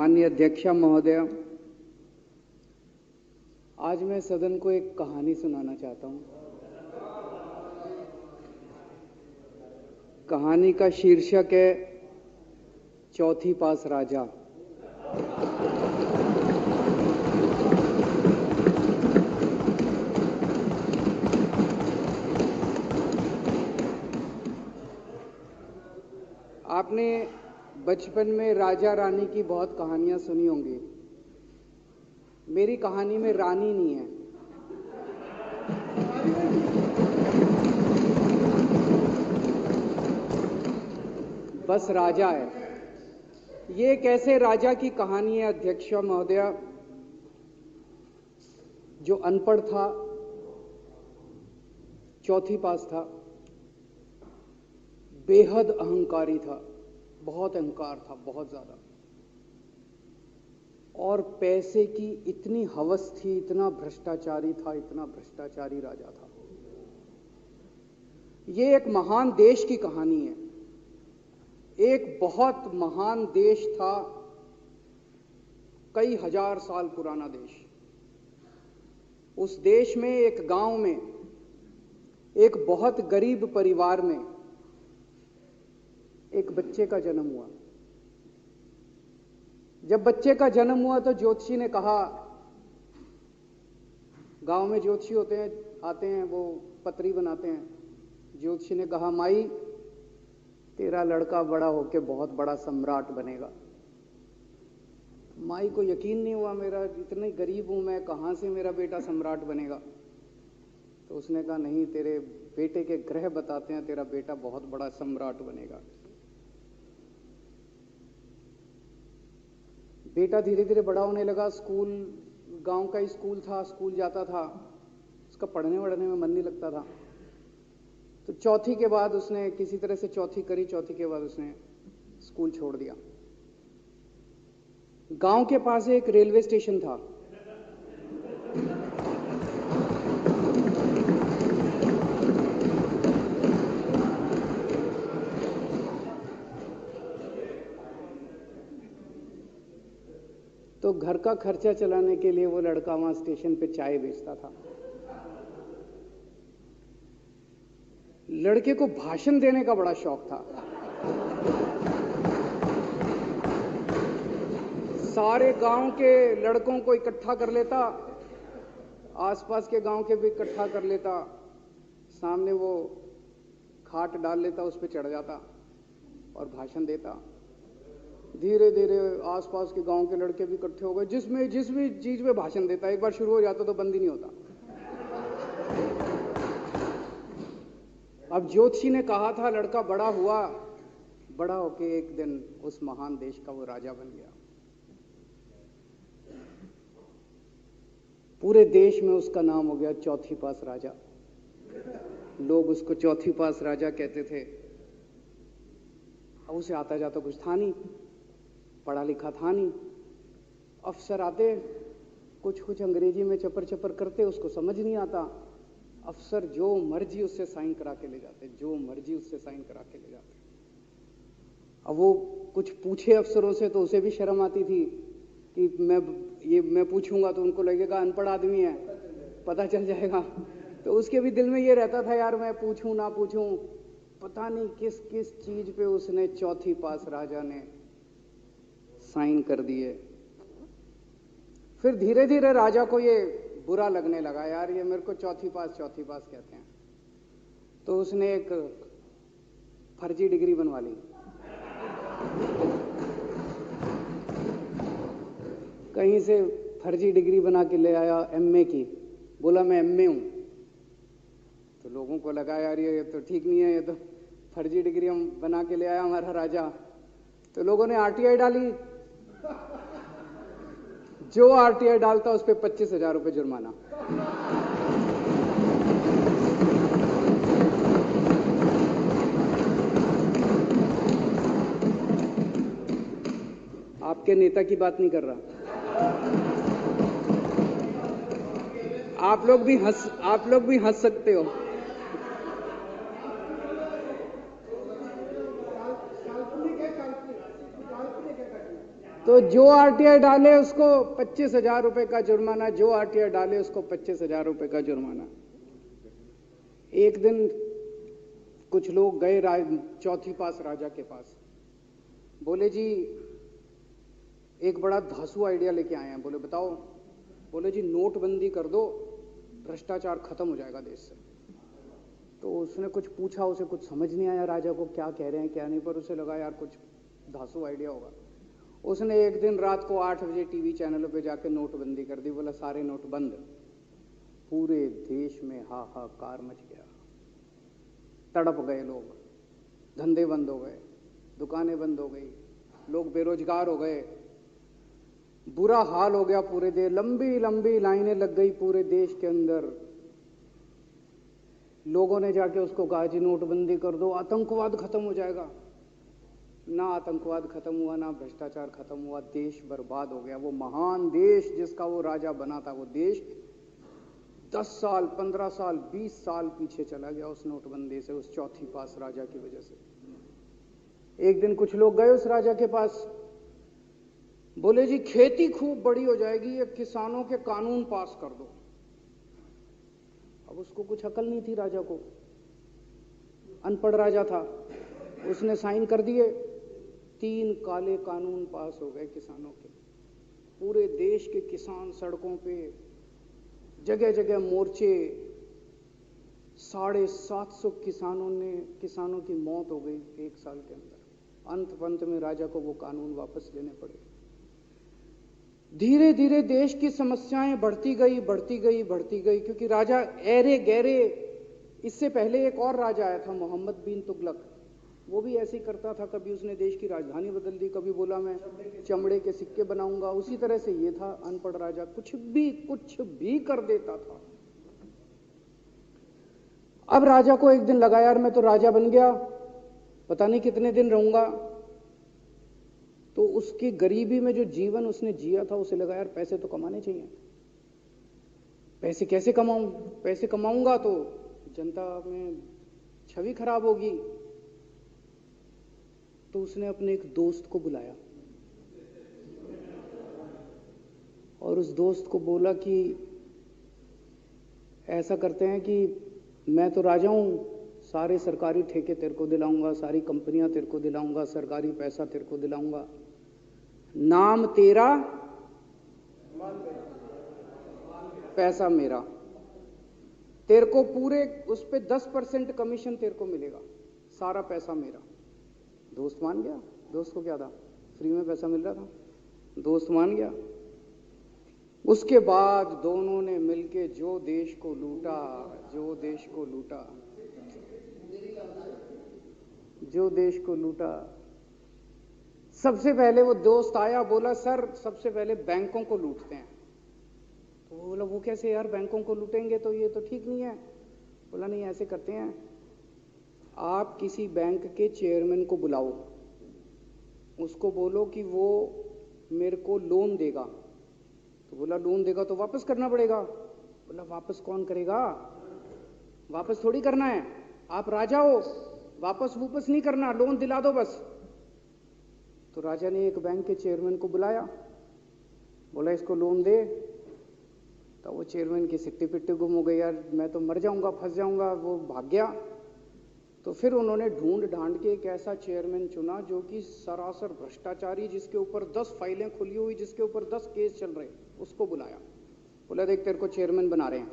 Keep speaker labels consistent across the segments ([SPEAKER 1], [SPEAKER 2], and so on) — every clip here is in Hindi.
[SPEAKER 1] माननीय अध्यक्षा महोदय, आज मैं सदन को एक कहानी सुनाना चाहता हूं। कहानी का शीर्षक है चौथी पास राजा। आपने बचपन में राजा रानी की बहुत कहानियां सुनी होंगी। मेरी कहानी में रानी नहीं है, बस राजा है। ये एक ऐसे राजा की कहानी है अध्यक्ष महोदया, जो अनपढ़ था, चौथी पास था, बेहद अहंकारी था, बहुत अहंकार था, बहुत ज्यादा, और पैसे की इतनी हवस थी, इतना भ्रष्टाचारी था, इतना भ्रष्टाचारी राजा था। ये एक महान देश की कहानी है। एक बहुत महान देश था, कई हजार साल पुराना देश। उस देश में एक गांव में एक बहुत गरीब परिवार में एक बच्चे का जन्म हुआ। जब बच्चे का जन्म हुआ तो ज्योतिषी ने कहा, गांव में ज्योतिषी होते हैं, आते हैं, वो पत्री बनाते हैं। ज्योतिषी ने कहा, माई तेरा लड़का बड़ा होके बहुत बड़ा सम्राट बनेगा। माई को यकीन नहीं हुआ, मेरा इतने गरीब हूं मैं, कहां से मेरा बेटा सम्राट बनेगा। तो उसने कहा, नहीं, तेरे बेटे के ग्रह बताते हैं तेरा बेटा बहुत बड़ा सम्राट बनेगा। बेटा धीरे धीरे बड़ा होने लगा। स्कूल, गांव का ही स्कूल था, स्कूल जाता था, उसका पढ़ने वढ़ने में मन नहीं लगता था। तो चौथी के बाद उसने किसी तरह से चौथी करी, चौथी के बाद उसने स्कूल छोड़ दिया। गांव के पास एक रेलवे स्टेशन था। तो घर का खर्चा चलाने के लिए वो लड़का वहां स्टेशन पे चाय बेचता था। लड़के को भाषण देने का बड़ा शौक था। सारे गांव के लड़कों को इकट्ठा कर लेता, आसपास के गांव के भी इकट्ठा कर लेता, सामने वो खाट डाल लेता, उस पर चढ़ जाता और भाषण देता। धीरे धीरे आसपास के गांव के लड़के भी इकट्ठे हो गए। जिस भी चीज में भाषण देता, एक बार शुरू हो जाता तो बंद ही नहीं होता। अब ज्योतिषी ने कहा था, लड़का बड़ा हुआ, बड़ा होके एक दिन उस महान देश का वो राजा बन गया। पूरे देश में उसका नाम हो गया चौथी पास राजा। लोग उसको चौथी पास राजा कहते थे। अब उसे आता जाता कुछ था नहीं, पढ़ा लिखा था नहीं। अफसर आते, कुछ कुछ अंग्रेजी में चपर चपर करते, उसको समझ नहीं आता। अफसर जो मर्जी उससे साइन करा के ले जाते, जो मर्जी उससे साइन करा के ले जाते। अब वो कुछ पूछे अफसरों से तो उसे भी शर्म आती थी कि मैं पूछूंगा तो उनको लगेगा अनपढ़ आदमी है, पता चल जाएगा। तो उसके भी दिल में ये रहता था, यार मैं पूछूं ना पूछूं। पता नहीं किस किस चीज पे उसने चौथी पास राजा ने साइन कर दिए। फिर धीरे धीरे राजा को ये बुरा लगने लगा, यार ये मेरे को चौथी पास कहते हैं। तो उसने एक फर्जी डिग्री बनवा ली। कहीं से फर्जी डिग्री बना के ले आया, एमए की। बोला मैं एमए हूं। तो लोगों को लगा, यार ये तो ठीक नहीं है, ये तो फर्जी डिग्री हम बना के ले आया हमारा राजा। तो लोगों ने आरटीआई डाली। जो आरटीआई डालता उस पर 25,000 रुपए जुर्माना। आपके नेता की बात नहीं कर रहा। आप लोग भी हंस सकते हो। तो जो आरटीआई डाले उसको 25,000 रुपए का जुर्माना, जो आरटीआई डाले उसको 25,000 रुपए का जुर्माना। एक दिन कुछ लोग गए चौथी पास राजा के पास, बोले जी एक बड़ा धांसू आइडिया लेके आए हैं। बोले बताओ। बोले जी नोटबंदी कर दो, भ्रष्टाचार खत्म हो जाएगा देश से। तो उसने कुछ पूछा, उसे कुछ समझ नहीं आया राजा को क्या कह रहे हैं क्या नहीं, पर उसे लगा यार कुछ धांसू आइडिया होगा। उसने एक दिन रात को 8 बजे टीवी चैनलों पे जाके नोटबंदी कर दी। बोला सारे नोट बंद। पूरे देश में हाहाकार मच गया, तड़प गए लोग, धंधे बंद हो गए, दुकानें बंद हो गई, लोग बेरोजगार हो गए, बुरा हाल हो गया पूरे देश। लंबी लंबी लाइनें लग गई पूरे देश के अंदर। लोगों ने जाके उसको कहा जी नोटबंदी कर दो, आतंकवाद खत्म हो जाएगा। ना आतंकवाद खत्म हुआ, ना भ्रष्टाचार खत्म हुआ, देश बर्बाद हो गया। वो महान देश जिसका वो राजा बना था, वो देश 10 साल 15 साल 20 साल पीछे चला गया उस नोटबंदी से, उस चौथी पास राजा की वजह से। एक दिन कुछ लोग गए उस राजा के पास, बोले जी खेती खूब बड़ी हो जाएगी, ये किसानों के कानून पास कर दो। अब उसको कुछ अकल नहीं थी राजा को, अनपढ़ राजा था। उसने साइन कर दिए, 3 काले कानून पास हो गए किसानों के। पूरे देश के किसान सड़कों पे, जगह जगह मोर्चे, 750 किसानों की मौत हो गई 1 साल के अंदर। अंत में राजा को वो कानून वापस लेने पड़े। धीरे धीरे देश की समस्याएं बढ़ती गई, क्योंकि राजा ऐरे गहरे। इससे पहले एक और राजा आया था, मोहम्मद बिन तुगलक, वो भी ऐसे ही करता था। कभी उसने देश की राजधानी बदल दी, कभी बोला मैं चमड़े के सिक्के बनाऊंगा। उसी तरह से ये था अनपढ़ राजा, कुछ भी कर देता था। अब राजा को एक दिन लगा यार मैं तो राजा बन गया, पता नहीं कितने दिन रहूंगा। तो उसकी गरीबी में जो जीवन उसने जिया था, उसे लगा यार पैसे तो कमाने चाहिए। पैसे कैसे कमाऊं? पैसे कमाऊंगा तो जनता में छवि खराब होगी। तो उसने अपने एक दोस्त को बुलाया और उस दोस्त को बोला कि ऐसा करते हैं कि मैं तो राजा हूं, सारे सरकारी ठेके तेरे को दिलाऊंगा, सारी कंपनियां तेरे को दिलाऊंगा, सरकारी पैसा तेरे को दिलाऊंगा, नाम तेरा, पैसा मेरा। तेरे को पूरे उस पे 10% कमीशन तेरे को मिलेगा, सारा पैसा मेरा। दोस्त मान गया। दोस्त को क्या था, फ्री में पैसा मिल रहा था, दोस्त मान गया। उसके बाद दोनों ने मिलके जो देश को लूटा। सबसे पहले वो दोस्त आया, बोला सर सबसे पहले बैंकों को लूटते हैं। तो वो बोला वो कैसे यार, बैंकों को लूटेंगे तो ये तो ठीक नहीं है। बोला नहीं ऐसे करते हैं, आप किसी बैंक के चेयरमैन को बुलाओ, उसको बोलो कि वो मेरे को लोन देगा। तो बोला लोन देगा तो वापस करना पड़ेगा। बोला वापस कौन करेगा, वापस थोड़ी करना है, आप राजा हो, वापस नहीं करना, लोन दिला दो बस। तो राजा ने एक बैंक के चेयरमैन को बुलाया, बोला इसको लोन दे। तो वो चेयरमैन की सिट्टी पिट्टी गुम हो गई, यार मैं तो मर जाऊंगा, फंस जाऊंगा, वो भाग गया। तो फिर उन्होंने ढूंढ ढांड के एक ऐसा चेयरमैन चुना जो कि सरासर भ्रष्टाचारी, जिसके ऊपर 10 फाइलें खुली हुई, जिसके ऊपर 10 केस चल रहे, उसको बुलाया। बोला देख तेरे को चेयरमैन बना रहे हैं,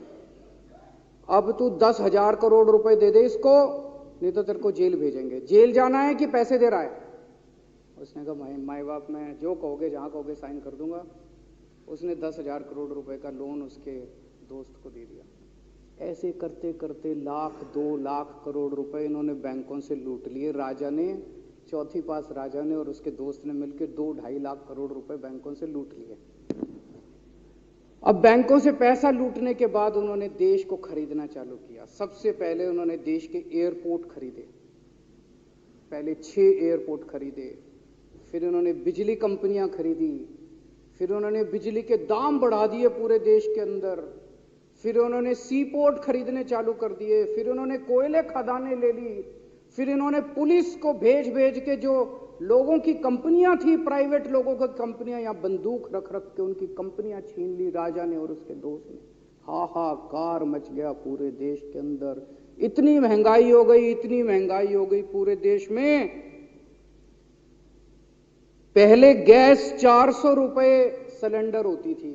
[SPEAKER 1] अब तू 10,000 करोड़ रुपए दे दे इसको, नहीं तो तेरे को जेल भेजेंगे। जेल जाना है कि पैसे दे रहा है? उसने कहा माई बाप मैं जो कहोगे जहां कहोगे साइन कर दूंगा। उसने 10,000 करोड़ रुपए का लोन उसके दोस्त को दे दिया। ऐसे करते करते 1,00,000 2,00,000 करोड़ रुपए इन्होंने बैंकों से लूट लिए। राजा ने, चौथी पास राजा ने और उसके दोस्त ने मिलकर 2-2.5 लाख करोड़ रुपए बैंकों से लूट लिए। अब बैंकों से पैसा लूटने के बाद उन्होंने देश को खरीदना चालू किया। सबसे पहले उन्होंने देश के एयरपोर्ट खरीदे, पहले 6 एयरपोर्ट खरीदे, फिर उन्होंने बिजली कंपनियां खरीदी, फिर उन्होंने बिजली के दाम बढ़ा दिए पूरे देश के अंदर, फिर उन्होंने सी पोर्ट खरीदने चालू कर दिए, फिर उन्होंने कोयले खदानें ले ली, फिर इन्होंने पुलिस को भेज भेज के जो लोगों की कंपनियां थी, प्राइवेट लोगों की कंपनियां, यहां बंदूक रख रख के उनकी कंपनियां छीन ली राजा ने और उसके दोस्त ने। हाहाकार मच गया पूरे देश के अंदर। इतनी महंगाई हो गई, इतनी महंगाई हो गई पूरे देश में। पहले गैस 400 रुपए सिलेंडर होती थी,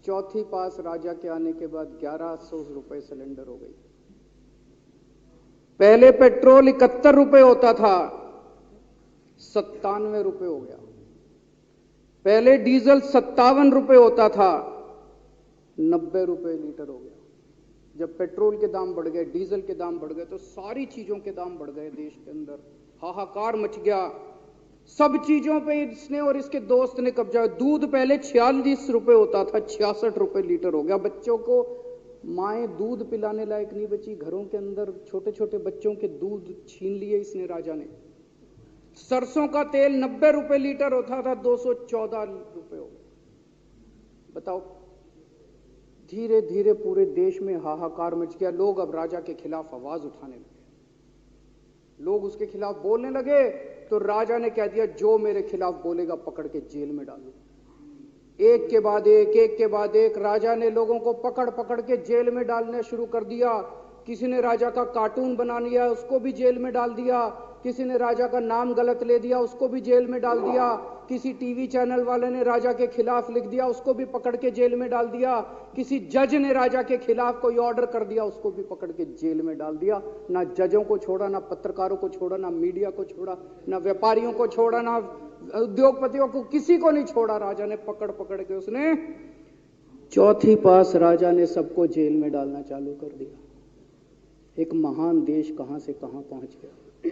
[SPEAKER 1] चौथी पास राजा के आने के बाद 1100 रुपए सिलेंडर हो गई। पहले पेट्रोल 71 रुपए होता था, 97 रुपए हो गया। पहले डीजल 57 रुपए होता था, 90 रुपए लीटर हो गया। जब पेट्रोल के दाम बढ़ गए, डीजल के दाम बढ़ गए, तो सारी चीजों के दाम बढ़ गए देश के अंदर। हाहाकार मच गया। सब चीजों पे इसने और इसके दोस्त ने कब्जा। दूध पहले 46 रुपए होता था, 66 रुपए लीटर हो गया। बच्चों को माएं दूध पिलाने लायक नहीं बची, घरों के अंदर छोटे छोटे बच्चों के दूध छीन लिए इसने राजा ने। सरसों का तेल 90 रुपए लीटर होता था, 214 रुपए हो गए। बताओ, धीरे धीरे पूरे देश में हाहाकार मच गया। लोग अब राजा के खिलाफ आवाज उठाने लगे, लोग उसके खिलाफ बोलने लगे। तो राजा ने कह दिया, जो मेरे खिलाफ बोलेगा पकड़ के जेल में डालूंगा। एक के बाद एक राजा ने लोगों को पकड़ पकड़ के जेल में डालने शुरू कर दिया। किसी ने राजा का कार्टून बना लिया, उसको भी जेल में डाल दिया। किसी ने राजा का नाम गलत ले दिया, उसको भी जेल में डाल दिया। किसी टीवी चैनल वाले ने राजा के खिलाफ लिख दिया, उसको भी पकड़ के जेल में डाल दिया। किसी जज ने राजा के खिलाफ कोई ऑर्डर कर दिया, उसको भी पकड़ के जेल में डाल दिया। ना जजों को छोड़ा, ना पत्रकारों को छोड़ा, ना मीडिया को छोड़ा, ना व्यापारियों को छोड़ा, ना उद्योगपतियों को, किसी को नहीं छोड़ा। राजा ने पकड़ पकड़ के उसने चौथी पास राजा ने सबको जेल में डालना चालू कर दिया। एक महान देश कहां से कहां पहुंच गया।